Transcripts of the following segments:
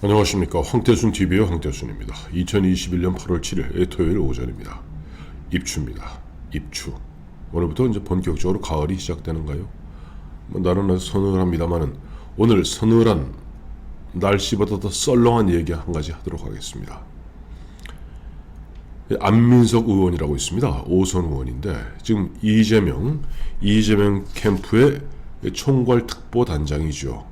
안녕하십니까. 황태순TV의 황태순입니다. 2021년 8월 7일 토요일 오전입니다. 입추입니다. 입추. 오늘부터 이제 본격적으로 가을이 시작되는가요? 날은 아주 서늘합니다만은 오늘 서늘한 날씨보다 더 썰렁한 얘기 한 가지 하도록 하겠습니다. 안민석 의원이라고 있습니다. 오선 의원인데 지금 이재명 캠프의 총괄 특보 단장이죠.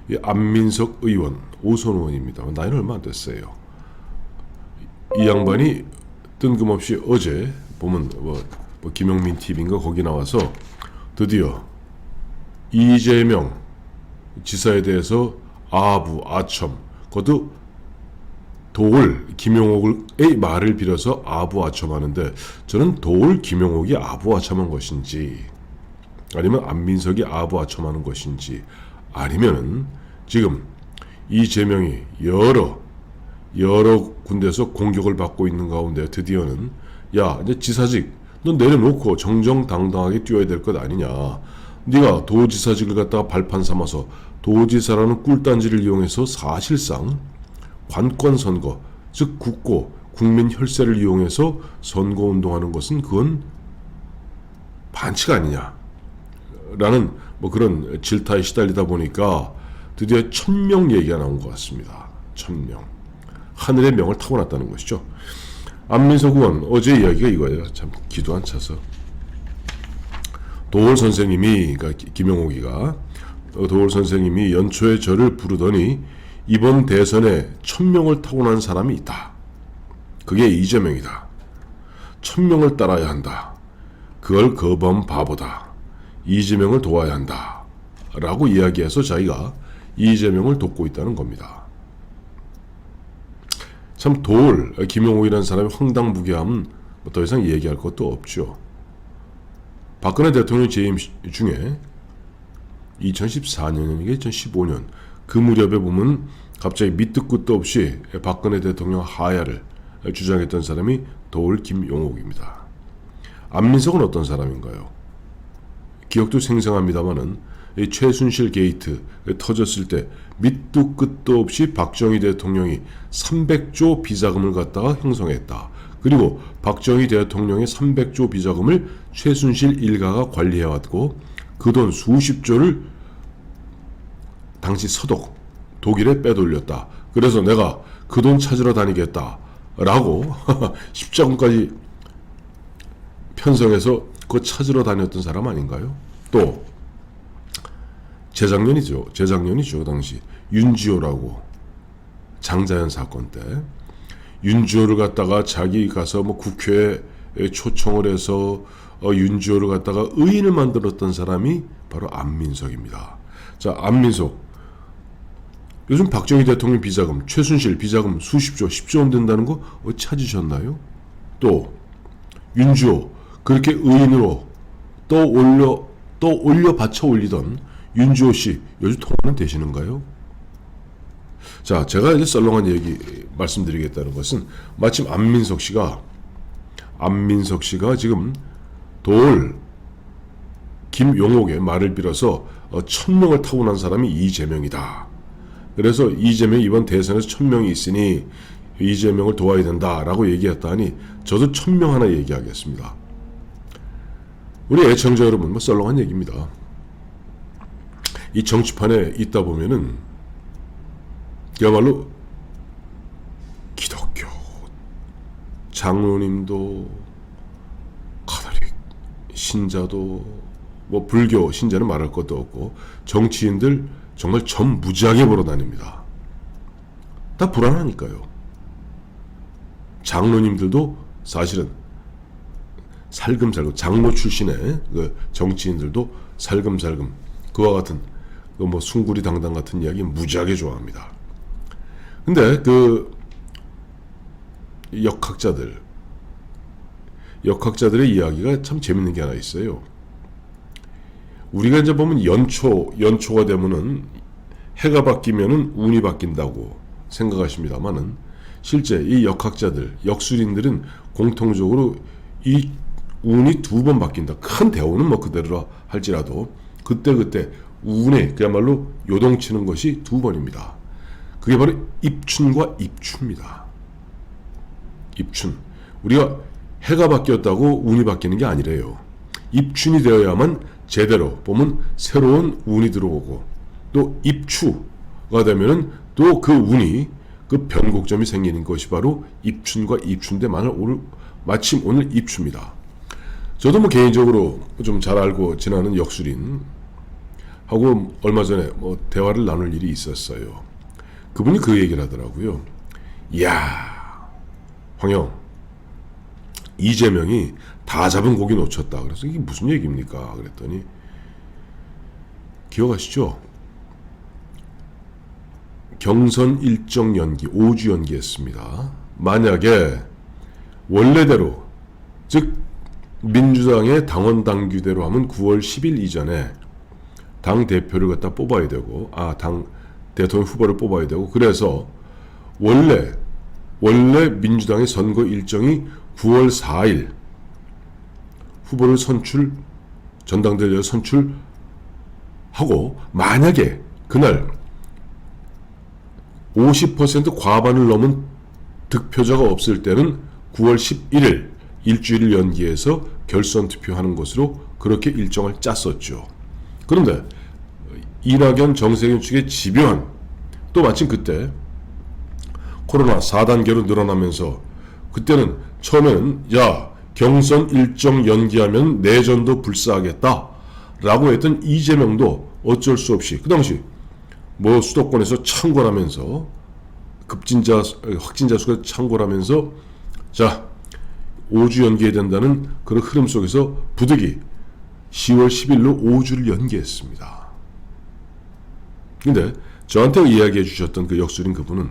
이 안민석 의원, 오선 의원입니다. 나이는 얼마 안 됐어요. 이 양반이 뜬금없이 어제 보면 뭐 김용민 TV인가 거기 나와서 드디어 이재명 지사에 대해서 아첨, 그것도 김용옥의 말을 빌어서 아첨하는데 저는 김용옥이 아첨한 것인지 아니면 안민석이 아첨하는 것인지 아니면은 지금 이재명이 여러 군데서 공격을 받고 있는 가운데 드디어는 야 이제 지사직 너 내려놓고 정정당당하게 뛰어야 될 것 아니냐. 네가 도지사직을 갖다가 발판 삼아서 도지사라는 꿀단지를 이용해서 사실상 관권 선거, 즉 국민 혈세를 이용해서 선거 운동하는 것은 그건 반칙 아니냐 라는 그런 질타에 시달리다 보니까 드디어 1000명 얘기가 나온 것 같습니다. 1000명. 하늘의 명을 타고났다는 것이죠. 안민석 의원 어제 이야기가 이거예요. 참 기도 안 차서. 도올 선생님이, 그러니까 김용옥이가 도올 선생님이 연초에 저를 부르더니 이번 대선에 1000명을 타고난 사람이 있다. 그게 이재명이다. 1000명을 따라야 한다. 그걸 거부한 바보다. 이재명을 도와야 한다. 라고 이야기해서 자기가 이재명을 돕고 있다는 겁니다. 참 김용옥이라는 사람의 황당무계함은 더 이상 얘기할 것도 없죠. 박근혜 대통령 재임 중에 2014년인가 2015년 그 무렵에 보면 갑자기 밑도 끝도 없이 박근혜 대통령 하야를 주장했던 사람이 김용옥입니다. 안민석은 어떤 사람인가요? 기억도 생생합니다만은 최순실 게이트 터졌을 때 밑도 끝도 없이 박정희 대통령이 300조 비자금을 갖다가 형성했다. 그리고 박정희 대통령의 300조 비자금을 최순실 일가가 관리해왔고 그 돈 수십조를 당시 독일에 빼돌렸다. 그래서 내가 그 돈 찾으러 다니겠다 라고 십자군까지 편성해서 그거 찾으러 다녔던 사람 아닌가요? 또 재작년이죠. 당시 윤지호라고 장자연 사건 때 윤지호를 갖다가 자기 가서 국회에 초청을 해서 윤지호를 갖다가 의인을 만들었던 사람이 바로 안민석입니다. 자, 안민석 요즘 박정희 대통령 비자금, 최순실 비자금 수십조, 10조 원 된다는 거 찾으셨나요? 또 윤지호 그렇게 의인으로 또 올려 받쳐 올리던 윤지호 씨 요즘 통화는 되시는가요? 자, 제가 이제 썰렁한 얘기 말씀드리겠다는 것은 마침 안민석 씨가 지금 김용옥의 말을 빌어서 1000명을 타고난 사람이 이재명이다. 그래서 이재명이 이번 대선에서 1000명이 있으니 이재명을 도와야 된다라고 얘기했다니 저도 1000명 하나 얘기하겠습니다. 우리 애청자 여러분, 썰렁한 얘기입니다. 이 정치판에 있다 보면은 그야말로 기독교 장로님도 카톨릭 신자도 불교 신자는 말할 것도 없고 정치인들 정말 무지하게 보러 다닙니다. 다 불안하니까요. 장로님들도 사실은 살금살금 장로 출신의 그 정치인들도 살금살금 그와 같은 숭구리 당당 같은 이야기 무지하게 좋아합니다. 근데 역학자들의 이야기가 참 재밌는 게 하나 있어요. 우리가 이제 보면 연초가 되면은 해가 바뀌면은 운이 바뀐다고 생각하십니다만은 실제 이 역학자들, 역술인들은 공통적으로 이 운이 2번 바뀐다. 큰 대운은 그대로라 할지라도 그때 운에 그야말로 요동치는 것이 2번입니다. 그게 바로 입춘과 입추입니다. 입춘. 우리가 해가 바뀌었다고 운이 바뀌는 게 아니래요. 입춘이 되어야만 제대로 보면 새로운 운이 들어오고, 또 입추가 되면은 또 그 운이 그 변곡점이 생기는 것이 바로 입춘과 입춘인데 마침 오늘 입추입니다. 저도 뭐 개인적으로 좀 잘 알고 지나는 역술인 하고 얼마 전에 뭐 대화를 나눌 일이 있었어요. 그분이 그 얘기를 하더라고요. 이야, 황영, 이재명이 다 잡은 고기 놓쳤다. 그래서 이게 무슨 얘기입니까? 그랬더니 기억하시죠? 경선 일정 연기, 5주 연기했습니다. 만약에 원래대로, 즉 민주당의 당원 당규대로 하면 9월 10일 이전에 당 대표를 갖다 뽑아야 되고, 당 대통령 후보를 뽑아야 되고, 그래서 원래 민주당의 선거 일정이 9월 4일 후보를 전당대회에 선출하고, 만약에 그날 50% 과반을 넘은 득표자가 없을 때는 9월 11일 일주일 연기해서 결선 투표하는 것으로 그렇게 일정을 짰었죠. 그런데 이낙연, 정세균 측의 집요한, 또 마침 그때 코로나 4단계로 늘어나면서, 그때는 처음에는 경선 일정 연기하면 내전도 불사하겠다 라고 했던 이재명도 어쩔 수 없이 그 당시 뭐 수도권에서 창궐하면서 확진자 수가 창궐하면서 5주 연기해야 된다는 그런 흐름 속에서 부득이 10월 10일로 5주를 연기했습니다. 근데 저한테 이야기해 주셨던 그 역술인 그분은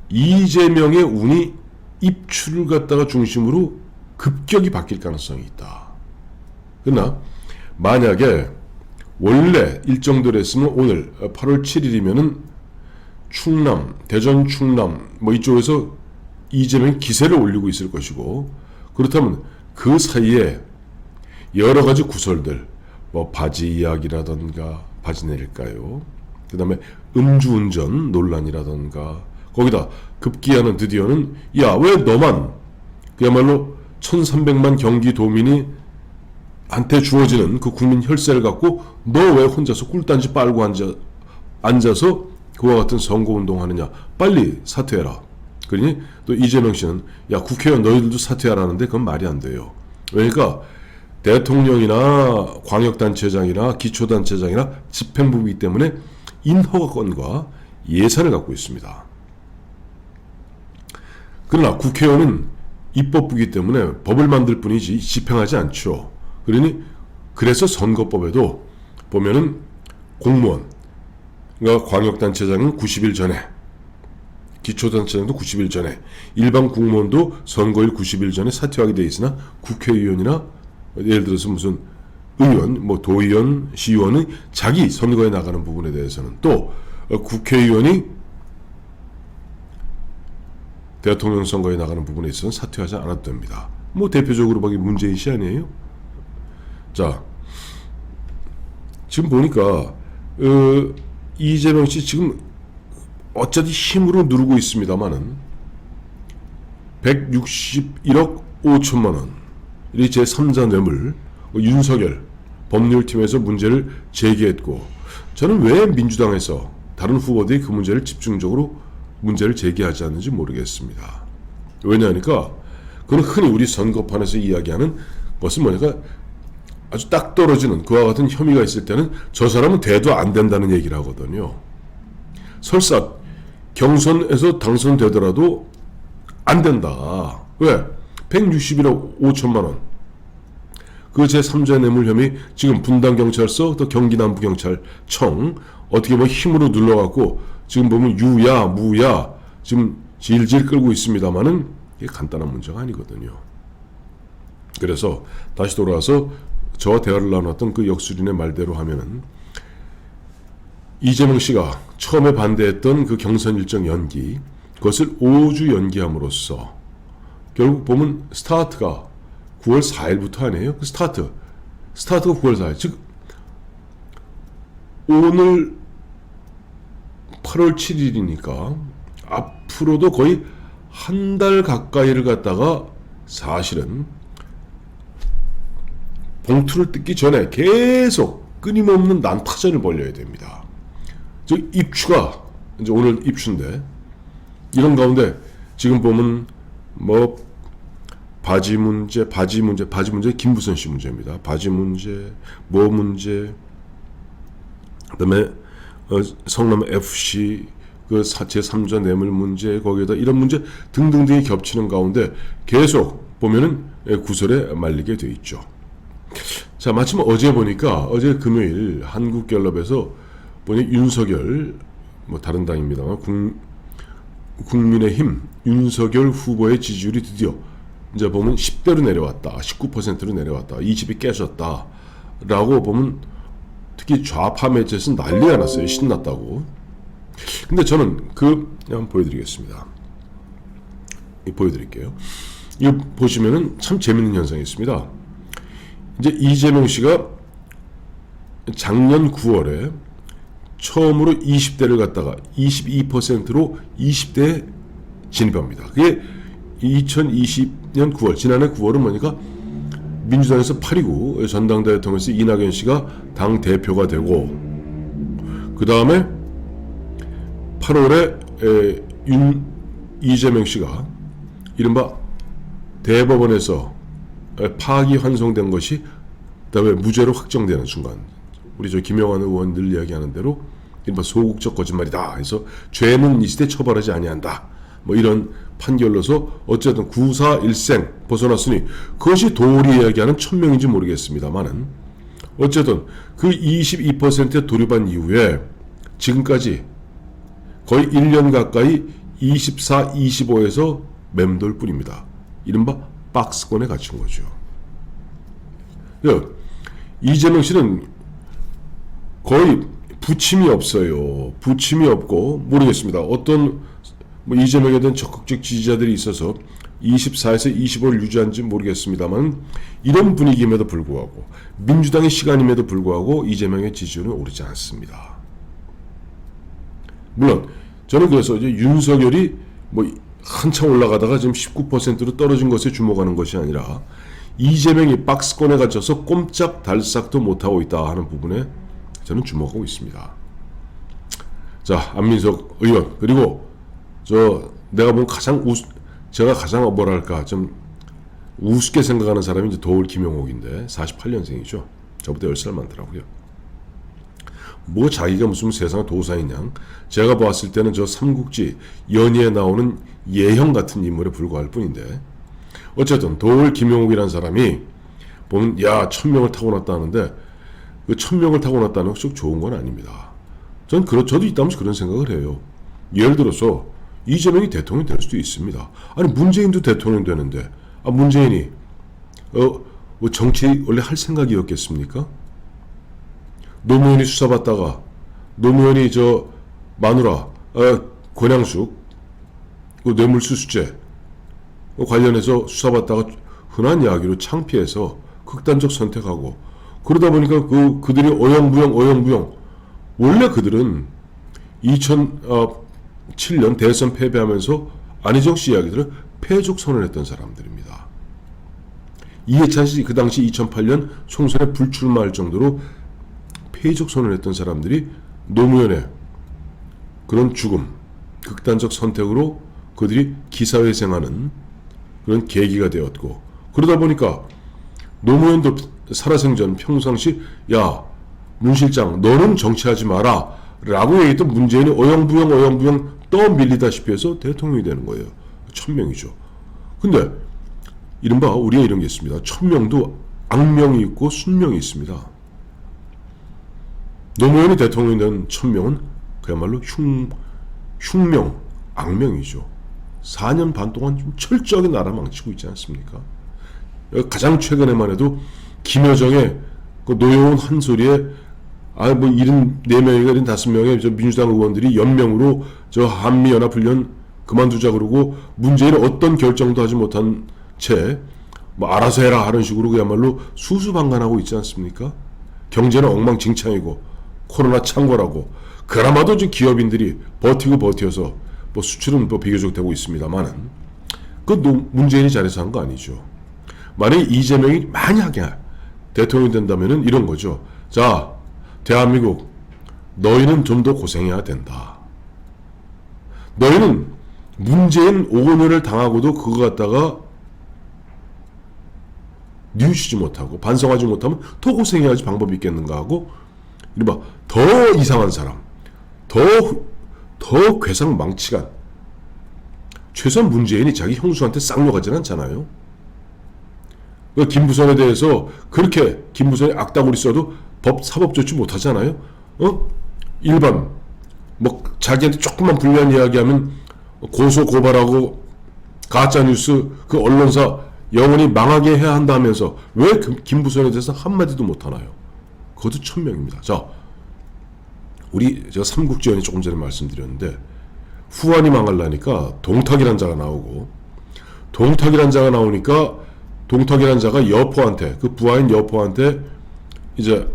이재명의 운이 입추를 갖다가 중심으로 급격히 바뀔 가능성이 있다. 그러나 만약에 원래 일정대로 했으면 오늘 8월 7일이면은 충남, 대전 충남 뭐 이쪽에서 이재명이 기세를 올리고 있을 것이고, 그렇다면 그 사이에 여러 가지 구설들, 뭐 바지 이야기라던가, 바지 내릴까요? 그 다음에 음주운전 논란이라던가, 거기다 급기야는 드디어는 왜 너만, 그야말로 1300만 경기도민이 한테 주어지는 그 국민 혈세를 갖고 너 왜 혼자서 꿀단지 빨고 앉아서 그와 같은 선거운동 하느냐, 빨리 사퇴해라. 그러니 또 이재명 씨는 국회의원 너희들도 사퇴하라는데 그건 말이 안 돼요. 그러니까 대통령이나 광역단체장이나 기초단체장이나 집행부이기 때문에 인허가권과 예산을 갖고 있습니다. 그러나 국회의원은 입법부이기 때문에 법을 만들 뿐이지 집행하지 않죠. 그래서 선거법에도 보면은 공무원, 그러니까 광역단체장은 90일 전에, 기초단체장도 90일 전에, 일반 공무원도 선거일 90일 전에 사퇴하게 돼 있으나 국회의원이나 예를 들어서 무슨 의원, 뭐 도의원, 시의원은 자기 선거에 나가는 부분에 대해서는, 또 국회의원이 대통령 선거에 나가는 부분에 있어서는 사퇴하지 않아도 됩니다. 뭐 대표적으로 보기 문재인 씨 아니에요? 지금 보니까 이재명 씨 지금 어쩌지 힘으로 누르고 있습니다만은 161억 5천만 원, 이 제3자 뇌물, 윤석열 법률팀에서 문제를 제기했고, 저는 왜 민주당에서 다른 후보들이 그 문제를 집중적으로 문제를 제기하지 않는지 모르겠습니다. 왜냐하니까 그건 흔히 우리 선거판에서 이야기하는 것은 뭐냐면 아주 딱 떨어지는 그와 같은 혐의가 있을 때는 저 사람은 돼도 안 된다는 얘기를 하거든요. 설사 경선에서 당선되더라도 안 된다. 왜? 161억 5천만 원. 그 제3자 뇌물 혐의 지금 분당경찰서 또 경기남부경찰청 어떻게 뭐 힘으로 눌러갖고 지금 보면 유야 무야 지금 질질 끌고 있습니다만은 이게 간단한 문제가 아니거든요. 그래서 다시 돌아와서 저와 대화를 나눴던 그 역술인의 말대로 하면은 이재명 씨가 처음에 반대했던 그 경선 일정 연기, 그것을 5주 연기함으로써 결국 보면 스타트가 9월 4일부터 아니에요? 그 스타트가 9월 4일. 즉 오늘 8월 7일이니까 앞으로도 거의 한 달 가까이를 갖다가 사실은 봉투를 뜯기 전에 계속 끊임없는 난타전을 벌여야 됩니다. 저 입추가 이제 오늘 입추인데 이런 가운데 지금 보면 뭐 바지 문제, 김부선 씨 문제입니다. 바지 문제, 뭐 문제, 그다음에 성남 FC 그 제3자 뇌물 문제, 거기에다 이런 문제 등등등이 겹치는 가운데 계속 보면은 구설에 말리게 돼 있죠. 자, 마침 어제 보니까 어제 금요일 한국갤럽에서 보니 윤석열 뭐 다른 당입니다만 국민의힘 윤석열 후보의 지지율이 드디어 이제 보면 10대로 내려왔다, 19%로 내려왔다, 20이 깨졌다 라고 보면 특히 좌파 매체에서 난리가 났어요. 신났다고. 근데 저는 한번 보여드리겠습니다. 보여드릴게요. 이거 보시면은 참 재밌는 현상이 있습니다. 이제 이재명 씨가 작년 9월에 처음으로 20대를 갖다가 22%로 20대에 진입합니다. 그게 2020년 9월, 지난해 9월은 뭐니까 민주당에서 8.29 전당대회 통해서 이낙연 씨가 당 대표가 되고, 그 다음에 8월에 이재명 씨가 이른바 대법원에서 파악이 환송된 것이 그다음에 무죄로 확정되는 순간, 우리 저 김영환 의원 늘 이야기하는 대로 이른바 소극적 거짓말이다 해서 죄는 이 시대 처벌하지 아니한다, 뭐 이런 판결로서 어쨌든 구사 일생 벗어났으니 그것이 도리 이야기하는 천명인지 모르겠습니다만은 어쨌든 그 22%에 돌입한 이후에 지금까지 거의 1년 가까이 24, 25에서 맴돌 뿐입니다. 이른바 박스권에 갇힌 거죠. 이재명 씨는 거의 부침이 없어요. 부침이 없고, 모르겠습니다. 어떤 뭐 이재명에 대한 적극적 지지자들이 있어서 24에서 25를 유지한지 모르겠습니다만 이런 분위기임에도 불구하고 민주당의 시간임에도 불구하고 이재명의 지지율은 오르지 않습니다. 물론 저는 그래서 이제 윤석열이 뭐 한참 올라가다가 지금 19%로 떨어진 것에 주목하는 것이 아니라 이재명이 박스권에 갇혀서 꼼짝달싹도 못하고 있다 하는 부분에 저는 주목하고 있습니다. 자, 안민석 의원, 그리고 내가 보면 제가 가장 뭐랄까 좀 우습게 생각하는 사람이 이제 도울 김용옥인데 48년생이죠. 저보다 10살 많더라고요. 뭐 자기가 무슨 세상 도사이냐. 제가 봤을 때는 저 삼국지 연희에 나오는 예형 같은 인물에 불과할 뿐인데, 어쨌든 도울 김용옥이라는 사람이 보면 1000명을 타고났다 하는데 그 1000명을 타고났다는 것이 좋은 건 아닙니다. 저도 있다면서 그런 생각을 해요. 예를 들어서 이재명이 대통령이 될 수도 있습니다. 아니 문재인도 대통령 되는데 문재인이 뭐 정치 원래 할 생각이었겠습니까? 노무현이 수사받다가 노무현이 마누라 권양숙 뇌물수수죄 관련해서 수사받다가 흔한 이야기로 창피해서 극단적 선택하고, 그러다 보니까 그들이 어영부영 원래 그들은 2007년 대선 패배하면서 안희정 씨 이야기들을 패족 선언했던 사람들입니다. 이해찬 씨 그 당시 2008년 총선에 불출마할 정도로 패족 선언했던 사람들이 노무현의 그런 죽음, 극단적 선택으로 그들이 기사회생하는 그런 계기가 되었고, 그러다 보니까 노무현도 살아생전 평상시 문 실장 너는 정치하지 마라 라고 얘기했던 문재인이 어영부영 떠밀리다시피 해서 대통령이 되는 거예요. 1000명이죠. 근데 이른바 우리가 이런 게 있습니다. 1000명도 악명이 있고 순명이 있습니다. 노무현이 대통령이 된 1000명은 그야말로 흉명, 악명이죠. 4년 반 동안 좀 철저하게 나라 망치고 있지 않습니까? 가장 최근에만 해도 김여정의 그 노여운 한 소리에 뭐 74명인가 75명의 민주당 의원들이 연명으로 한미연합훈련 그만두자 그러고 문재인은 어떤 결정도 하지 못한 채 뭐 알아서 해라 하는 식으로 그야말로 수수방관하고 있지 않습니까? 경제는 엉망진창이고 코로나 창궐하고 그나마도 지금 기업인들이 버텨서 뭐 수출은 뭐 비교적 되고 있습니다만은 문재인이 잘해서 한 거 아니죠. 만약에 이재명이 만약에 대통령이 된다면은 이런 거죠. 자, 대한민국 너희는 좀 더 고생해야 된다. 너희는 문재인 5년을 당하고도 그거 갖다가 뉘우치지 못하고 반성하지 못하면 더 고생해야지 방법이 있겠는가 하고 이른바 더 이상한 사람, 더 괴상망측한 최소한 문재인이 자기 형수한테 쌍욕하지는 않잖아요. 그 김부선에 대해서 그렇게 김부선이 악다구리 써도 사법 조치 못하잖아요. 일반 뭐 자기한테 조금만 불리한 이야기하면 고소 고발하고 가짜뉴스 그 언론사 영원히 망하게 해야 한다면서 왜 김부선에 대해서 한마디도 못하나요? 그것도 천명입니다. 자, 제가 삼국지연이 조금 전에 말씀드렸는데 후한이 망하려니까 동탁이란 자가 나오고 동탁이란 자가 나오니까 동탁이란 자가 여포한테 그 부하인 여포한테 이제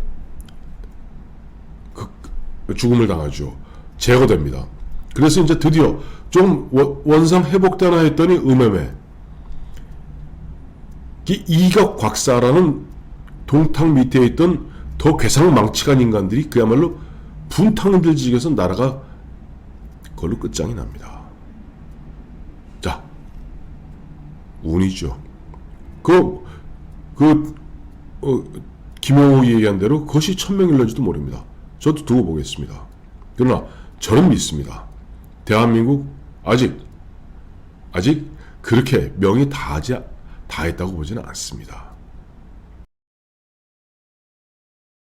그 죽음을 당하죠. 제거됩니다. 그래서 이제 드디어 좀 원상 회복되나 했더니 음해매 이격곽사라는 동탁 밑에 있던 더 괴상망측한 인간들이 그야말로 분탕을 들지겨서 나라가 그걸로 끝장이 납니다. 자, 운이죠. 김용욱이 얘기한 대로 그것이 천명일런지도 모릅니다. 저도 두고 보겠습니다. 그러나 저는 믿습니다. 대한민국 아직 그렇게 명이 다 했다고 보지는 않습니다.